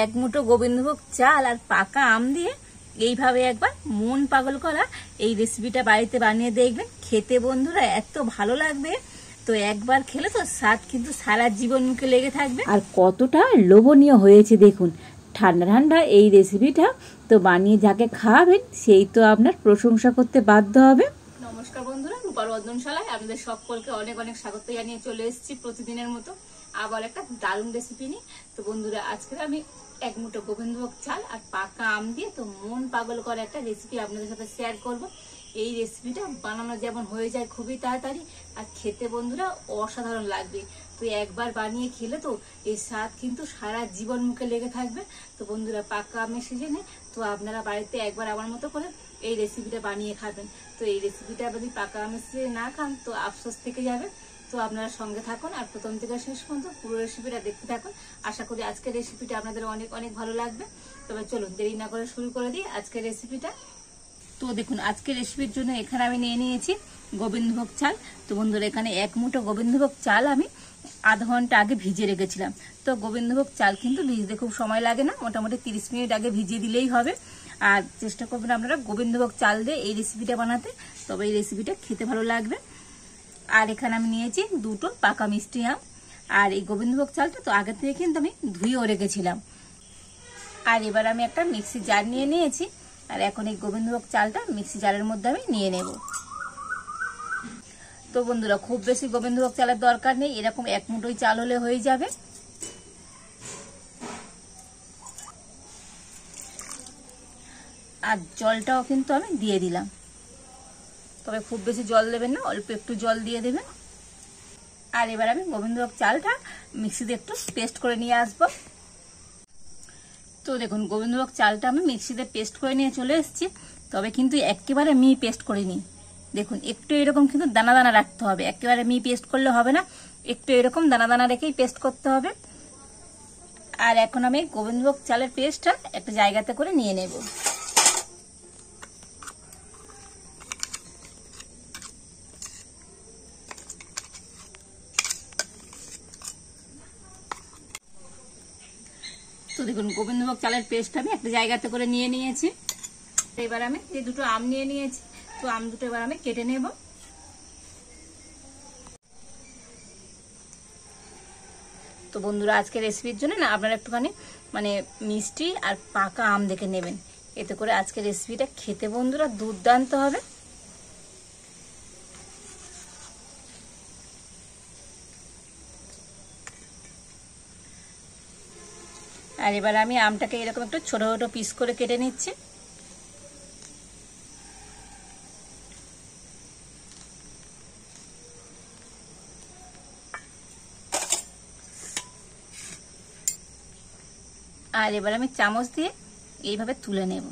এক মুঠো গোবিন্দভোগ চাল আর পাকা আম দিয়ে এইভাবে একবার মন পাগল করা এই রেসিপিটা বাড়িতে বানিয়ে দেখবেন। খেতে বন্ধুরা এত ভালো লাগবে, তো একবার খেলে তো স্বাদ কিন্তু সারা জীবন মুখে লেগে থাকবে। আর কতটা লোভনীয় হয়েছে দেখুন। ঠান্ডা ঠান্ডা এই রেসিপিটা তো বানিয়ে যাকে খাওয়াবেন সেই তো আপনার প্রশংসা করতে বাধ্য হবে। নমস্কার বন্ধুরা, রূপার রন্ধনশালায় আপনাদের সকলকে অনেক অনেক স্বাগত জানিয়ে চলে এসেছি প্রতিদিনের মতো আবার একটা দারুণ রেসিপি নিয়ে। তো বন্ধুরা, আজকে আমি এক মুঠো গোবিন্দভোগ চাল আর পাকা আম দিয়ে তো মন পাগল করা একটা রেসিপি আপনাদের সাথে শেয়ার করব। এই রেসিপিটা বানানো যেমন হয়ে যায় খুবই তাড়াতাড়ি, আর খেতে বন্ধুরা অসাধারণ লাগবে। তো একবার বানিয়ে খেলে তো এই স্বাদ কিন্তু সারা জীবন মুখে লেগে থাকবে। তো বন্ধুরা, পাকা আমের সিজনে তো আপনারা বাড়িতে একবার আমার মতো করে এই রেসিপিটা বানিয়ে খাবেন। তো এই রেসিপিটা যদি পাকা আমের সিজনে না খান তো আফসোস থেকে যাবে। তো আপনারা সঙ্গে থাকুন আর প্রথম থেকে শেষ পর্যন্ত পুরো রেসিপিটা দেখতে থাকুন। আশা করি আজকের রেসিপিটা আপনাদের অনেক অনেক ভালো লাগবে। তবে চলুন দেরি না করে শুরু করে দিই আজকের রেসিপিটা। তো দেখুন, আজকের রেসিপির জন্য এখানে আমি নিয়ে নিয়েছি গোবিন্দভোগ চাল। তো বন্ধুরা, এখানে এক মুঠো গোবিন্দভোগ চাল আমি আধা ঘন্টা আগে ভিজিয়ে রেখেছিলাম। তো গোবিন্দভোগ চাল কিন্তু ভিজতে খুব সময় লাগে না, মোটামুটি 30 মিনিট আগে ভিজিয়ে দিলেই হবে। আর চেষ্টা করবেন আপনারা গোবিন্দভোগ চাল দিয়ে এই রেসিপিটা বানাতে, তবে এই রেসিপিটা খেতে ভালো লাগবে। আর এখানে আমি নিয়েছি দুটো পাকা মিষ্টি আম। আর এই গোবিন্দভোগ চালটা তো আগে থেকে কিন্তু আমি ধুয়েও রেখেছিলাম। আর এবার আমি একটা মিক্সি জার নিয়ে নিয়েছি, আর এখন এই গোবিন্দভোগ চালটা মিক্সি জারের মধ্যে আমি নিয়ে নেব। তো বন্ধুরা, খুব বেশি গোবিন্দভোগ চালের দরকার নেই, এরকম এক মুঠোই চাল হলে হয়ে যাবে। আর জলটাও কিন্তু আমি দিয়ে দিলাম, তবে খুব বেশি জল দেবেন না, অল্প একটু জল দিয়ে দেবেন। আর এবার আমি গোবিন্দভোগ চালটা মিক্সিতে একটু পেস্ট করে নিয়ে আসবো। তো দেখুন, গোবিন্দভোগ চালটা আমি মিক্সিতে পেস্ট করে নিয়ে চলে এসেছি, তবে কিন্তু একেবারে মিহি পেস্ট করে নিই। দেখুন, একটু এরকম কিন্তু দানা দানা রাখতে হবে, একেবারে মিহি পেস্ট করলে হবে না, একটু এরকম দানা দানা রেখেই পেস্ট করতে হবে। আর এখন আমি গোবিন্দভোগ চালের পেস্টটা একটা জায়গাতে করে নিয়ে নেব। তো দেখুন, গোবিন্দভোগ চালের পেস্ট আমি একটা জায়গাতে করে নিয়ে নিয়েছি। এবার আমি যে দুটো আম নিয়ে নিয়েছি, তো আম দুটো এবার আমি কেটে নেব। তো বন্ধুরা, আজকে রেসিপির জন্য না আপনারা একটুখানি মিষ্টি আর পাকা আম দেখে নেবেন, এতে করে আজকে রেসিপিটা খেতে বন্ধুরা দুর্দান্ত হবে। আর এবার আমি আমটাকে এরকম একটু ছোট ছোট পিস করে কেটে নিচ্ছি। আর এবার আমি চামচ দিয়ে এইভাবে তুলে নেব।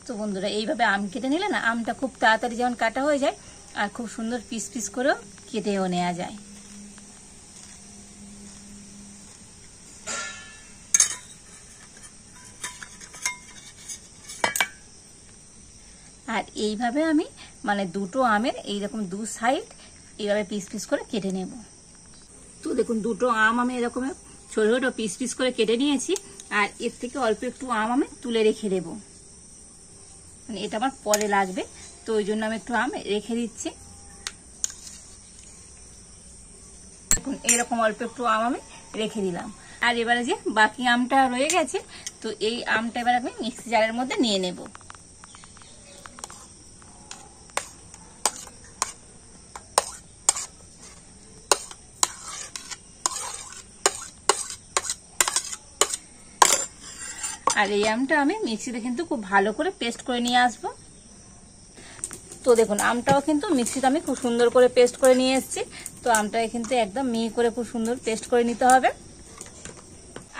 তো বন্ধুরা, এইভাবে আম কেটে নিলে না আমটা খুব তাড়াতাড়ি যেমন কাটা হয়ে যায়, আর খুব সুন্দর পিস পিস করেও কেটেও নেওয়া যায়। আর এইভাবে আমি দুটো আমের এইরকম দু সাইড এইভাবে পিস পিস করে কেটে নেব। তো দেখুন, দুটো আম আমি এরকম ছোট ছোট পিস পিস করে কেটে নিয়েছি। আর এর থেকে অল্প একটু আম আমি তুলে রেখে দেব, এটা আমার পরে লাগবে, তো ওই জন্য আমি একটু আম রেখে দিচ্ছি। দেখুন, এরকম অল্প একটু আম আমি রেখে দিলাম। আর এবারে যে বাকি আমটা রয়ে গেছে, তো এই আমটা এবার আমি মিক্সি জারের মধ্যে নিয়ে নেব। আর এই আমটা আমি মিক্সিতে কিন্তু খুব ভালো করে পেস্ট করে নিয়ে আসবো। তো দেখুন, আমটাও কিন্তু মিক্সিতে আমি খুব সুন্দর করে পেস্ট করে নিয়ে এসেছি। তো আমটাকে কিন্তু একদম মিহি করে খুব সুন্দর পেস্ট করে নিতে হবে।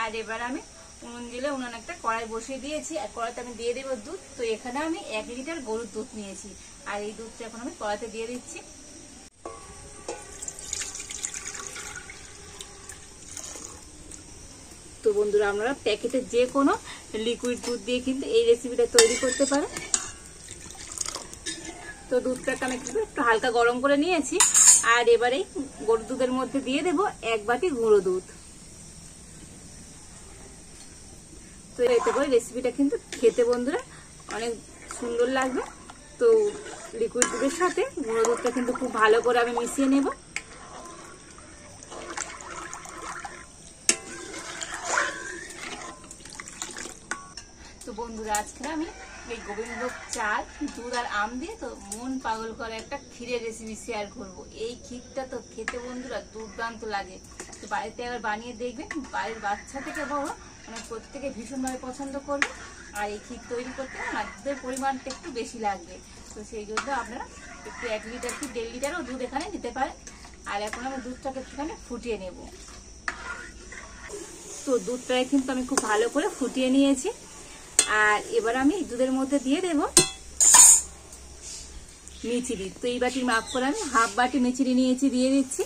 আর এবার আমি উনুন দিলে উনুনে একটা কড়াই বসিয়ে দিয়েছি, আর কড়াইতে আমি দিয়ে দেবো দুধ। তো এখানে আমি 1 লিটার গরুর দুধ নিয়েছি, আর এই দুধটা এখন আমি কড়াইতে দিয়ে দিচ্ছি। বন্ধুরা আপনারা প্যাকেটে যে কোনো লিকুইড দুধ দিয়ে কিন্তু এই রেসিপিটা তৈরি করতে পারেন। তো দুধটাকে আমি একটু হালকা গরম করে নিয়েছি, আর এবারে গরুর দুধের মধ্যে দিয়ে দেব 1 বাটি গুঁড়ো দুধ। তো এতে করে রেসিপিটা কিন্তু খেতে বন্ধুরা অনেক সুন্দর লাগবে। তো লিকুইড দুধের সাথে গুঁড়ো দুধটা কিন্তু খুব ভালো করে আমি মিশিয়ে নেব। তো বন্ধুরা আজকে আমি এই গোবিন্দভোগ চাল, দুধ আর আম দিয়ে তো মন পাগল করে একটা ক্ষীরের রেসিপি শেয়ার করব। এই ক্ষীরটা তো খেতে বন্ধুরা দুর্দান্ত লাগে। তো বাড়িতে একবার বানিয়ে দেখবেন, বাড়ির বাচ্চা থেকে বড় মানে প্রত্যেকে ভীষণভাবে পছন্দ করবে। আর এই ক্ষীর তৈরি করতে না দুধের পরিমাণটা একটু বেশি লাগবে। তো সেই জন্য আপনারা একটু 1 লিটার কি 1.5 লিটারও দুধ এখানে নিতে পারেন। আর এখন আমি দুধটাকে একটুখানি ফুটিয়ে নেব। তো দুধটাকে কিন্তু আমি খুব ভালো করে ফুটিয়ে নিয়েছি। আর এবার আমি দুধের মধ্যে দিয়ে দেব মিচিরি। তো এই বাটির মাপ করে আমি 1/2 বাটি মিচিরি নিয়েছি, দিয়ে দিচ্ছি।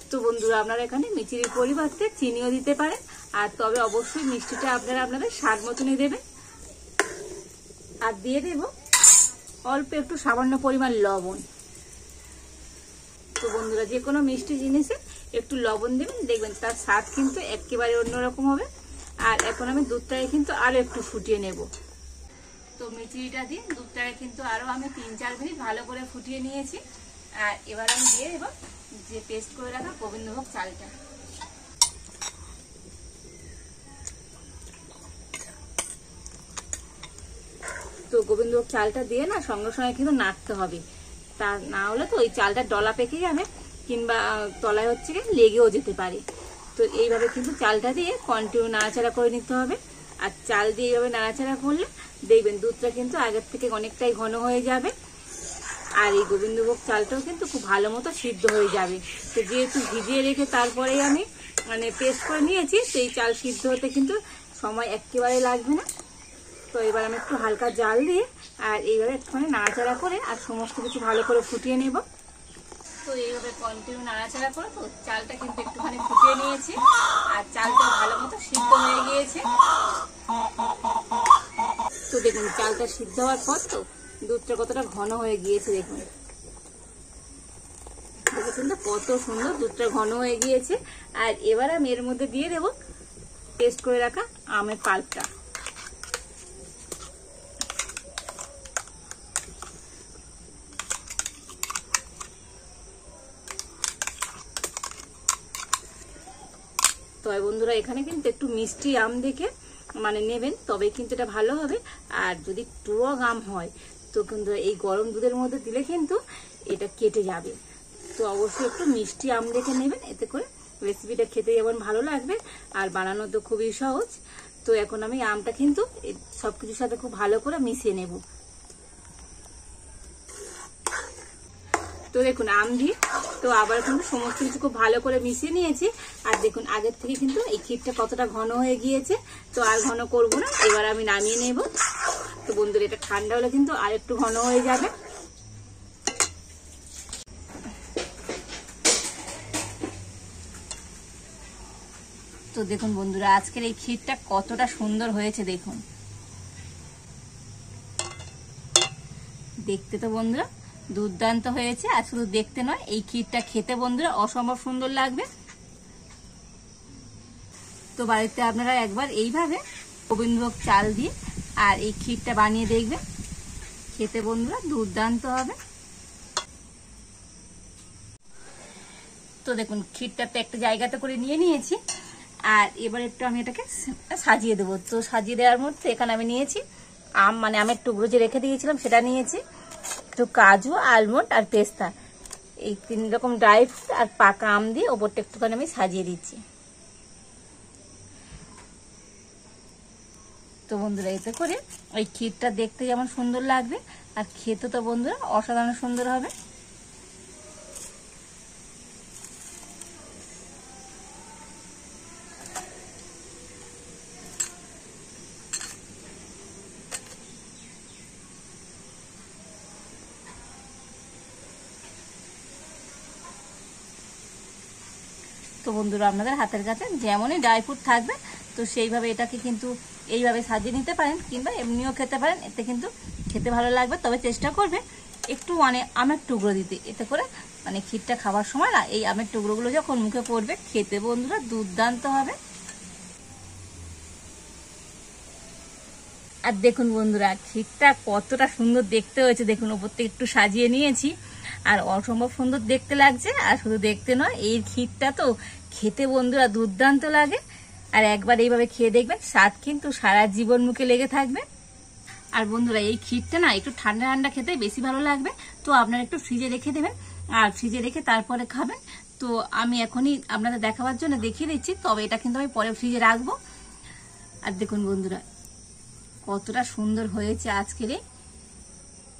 তো বন্ধুরা আপনারা এখানে মিচিরির পরিবর্তে চিনিও দিতে পারেন, আর তবে অবশ্যই মিষ্টিটা আপনারা আপনাদের স্বাদ মতনই দেবেন। আর দিয়ে দেব অল্প একটু সামান্য পরিমাণ লবণ। তো বন্ধুরা যে কোনো মিষ্টি জিনিসে একটু লবণ দেবেন, দেখবেন তার স্বাদ কিন্তু একেবারে অন্যরকম হবে। আর এখন আমি দুধটাকে কিন্তু আরো একটু ফুটিয়ে নেব। তো মিচিরিটা দিয়ে দুধটাকে কিন্তু আরো আমি 3-4 মিনিট ভালো করে ফুটিয়ে নিয়েছি। আর এবার আমি দিয়ে দেব যে পেস্ট করে রাখা গোবিন্দভোগ চালটা। তো গোবিন্দভোগ চালটা দিয়ে না সঙ্গে সঙ্গে কিন্তু নাড়তে হবে, তা না হলে তো ওই চালটা ডলা পেকে যাবে, কিংবা তলায় হচ্ছে লেগেও যেতে পারে। তো এইভাবে কিন্তু চালটা দিয়ে কন্টিনিউ নাড়াচাড়া করে নিতে হবে। আর চাল দিয়ে এইভাবে নাড়াচাড়া করলে দেখবেন দুধটা কিন্তু আগের থেকে অনেকটাই ঘন হয়ে যাবে। আর এই গোবিন্দভোগ চালটাও কিন্তু খুব ভালো মতো সিদ্ধ হয়ে যাবে। তো যেহেতু ভিজিয়ে রেখে তারপরেই আমি মানে পেস্ট করে নিয়েছি, সেই চাল সিদ্ধ হতে কিন্তু সময় একেবারে লাগবে না। তো এবার আমি একটু হালকা জাল দিয়ে আর এইভাবে একটুখানি নাড়াচাড়া করে আর সমস্ত কিছু ভালো করে ফুটিয়ে নেব। তো এইভাবে কন্টিনিউ নাড়াচাড়া করে তো চালটা কিন্তু একটুখানি ফুটিয়ে নিয়েছি, আর চালটা ভালো মতো সিদ্ধ হয়ে গিয়েছে। তো দেখুন চালটা সিদ্ধ হওয়ার পর তো দুধটা কতটা ঘন হয়ে গিয়েছে, দেখুন দেখেছেন তো কত সুন্দর দুধটা ঘন হয়ে গিয়েছে। আর এবার আমি এর মধ্যে দিয়ে দেব পেস্ট করে রাখা আমের পাল্পটা। তবে বন্ধুরা এখানে কিন্তু একটু মিষ্টি আম দেখে মানে নেবেন, তবে কিন্তু এটা ভালো হবে। আর যদি টক আম হয় তো কিন্তু এই গরম দুধের মধ্যে দিলে কিন্তু এটা কেটে যাবে। তো অবশ্যই একটু মিষ্টি আম দেখে নেবেন, এতে করে রেসিপিটা খেতে যেমন ভালো লাগবে আর বানানো তো খুবই সহজ। তো এখন আমি আমটা কিন্তু সবকিছুর সাথে খুব ভালো করে মিশিয়ে নেব। তো দেখুন আম দিয়ে তো আবার কিন্তু সমস্ত কিছু খুব ভালো করে মিশিয়ে নিয়েছি। আর দেখুন আগের থেকে কিন্তু এই ক্ষীরটা কতটা ঘন হয়ে গিয়েছে। তো আর ঘন করব না, এবার আমি নামিয়ে নেব। তো বন্ধুরা এটা ঠান্ডা হলে কিন্তু আর একটু ঘন হয়ে যাবে। তো দেখুন বন্ধুরা আজকের এই ক্ষীরটা কতটা সুন্দর হয়েছে, দেখুন দেখতে তো বন্ধুরা দুর্দান্ত হয়েছে। আর শুধু দেখতে নয়, এই ক্ষীরটা খেতে বন্ধুরা অসম্ভব সুন্দর লাগবে। তো বাড়িতে আপনারা একবার এইভাবে গোবিন্দভোগ চাল দিয়ে আর এই ক্ষীরটা বানিয়ে দেখবেন, খেতে বন্ধুরা দুর্দান্ত হবে। তো দেখুন ক্ষীরটা তো একটা জায়গাতে করে নিয়ে নিয়েছি, আর এবার একটু আমি এটাকে সাজিয়ে দেবো। তো সাজিয়ে দেওয়ার মধ্যে এখানে আমি নিয়েছি আম, মানে আমের টুকরো যে রেখে দিয়েছিলাম সেটা নিয়েছি, একটু কাজু, আলমন্ড আর পেস্তা, এই 3 রকম ড্রাই ফ্রুট আর পাকা আম দিয়ে ওপরটা একটুখানি আমি সাজিয়ে দিচ্ছি। তো বন্ধুরা এতে করে ওই ক্ষীরটা দেখতে যেমন সুন্দর লাগবে আর খেতে তো বন্ধুরা অসাধারণ সুন্দর হবে। তো বন্ধুরা আপনাদের হাতের কাছে যেমনই ড্রাই ফ্রুট থাকবে তো সেইভাবে এটাকে কিন্তু এইভাবে সাজিয়ে নিতে পারেন, কিংবা এমনিও খেতে পারেন। এতে কিন্তু খেতে ভালো লাগবে। তবে চেষ্টা করবে একটু আমের টুকরো দিতে, এতে করে ক্ষীরটা খাওয়ার সময় না এই আমের টুকরোগুলো যখন মুখে পড়বে খেতে বন্ধুরা দুর্দান্ত হবে। আর দেখুন বন্ধুরা ক্ষীরটা কতটা সুন্দর দেখতে হয়েছে, দেখুন ওপর থেকে একটু সাজিয়ে নিয়েছি, আর অসম্ভব সুন্দর দেখতে লাগছে। আর শুধু দেখতে নয়, এই ক্ষীরটা তো খেতে বন্ধুরা দুর্দান্ত লাগে। আর একবার এইভাবে খেয়ে দেখবেন, স্বাদ কিন্তু সারা জীবন মুখে লেগে থাকবে। আর বন্ধুরা এই ক্ষীরটা না একটু ঠান্ডা ঠান্ডা খেতে বেশি ভালো লাগবে, তো আপনারা একটু ফ্রিজে রেখে দেবেন, আর ফ্রিজে রেখে তারপরে খাবেন। তো আমি এখনই আপনাদের দেখাবার জন্য দেখিয়ে দিচ্ছি, তবে এটা কিন্তু আমি পরে ফ্রিজে রাখবো। আর দেখুন বন্ধুরা কতটা সুন্দর হয়েছে আজকের এই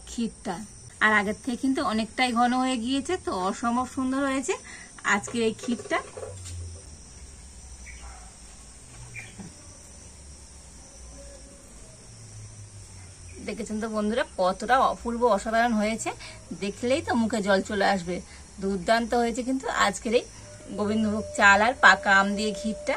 ক্ষীরটা, আর আগের থেকে কিন্তু অনেকটাই ঘন হয়ে গিয়েছে, তো অসম্ভব সুন্দর হয়েছে আজকের এই ক্ষীরটা। দেখেছেন তো বন্ধুরা কতটা অপূর্ব অসাধারণ হয়েছে, দেখলেই তো মুখে জল চলে আসবে। দুর্দান্ত হয়েছে কিন্তু আজকের এই গোবিন্দভোগ চাল আর পাকা আম দিয়ে ক্ষীরটা।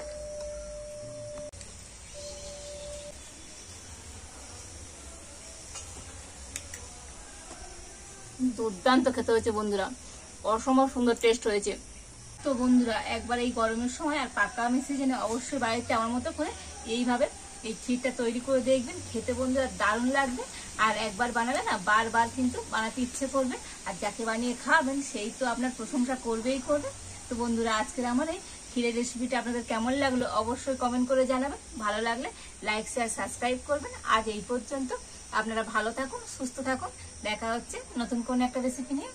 দুর্দান্ত খেতে হয়েছে বন্ধুরা, অসম্ভব সুন্দর টেস্ট হয়েছে। তো বন্ধুরা একবার এই গরমের সময় আর পাকা আমের সিজনে অবশ্যই বাড়িতে আমার মতো করে এইভাবে এই ক্ষীরটা তৈরি করে দেখবেন, খেতে বন্ধুরা দারুণ লাগবে। আর একবার বানালে না বারবার কিন্তু বানাতে ইচ্ছে করবে, আর যাকে বানিয়ে খাওয়াবেন সেই তো আপনার প্রশংসা করবেই করবে। তো বন্ধুরা আজকের আমার এই ক্ষীরের রেসিপিটা আপনাদের কেমন লাগলো অবশ্যই কমেন্ট করে জানাবেন। ভালো লাগলে লাইক শেয়ার সাবস্ক্রাইব করবেন। আজ এই পর্যন্ত, আপনারা ভালো থাকুন, সুস্থ থাকুন, দেখা হচ্ছে নতুন কোনো একটা রেসিপি নিয়ে।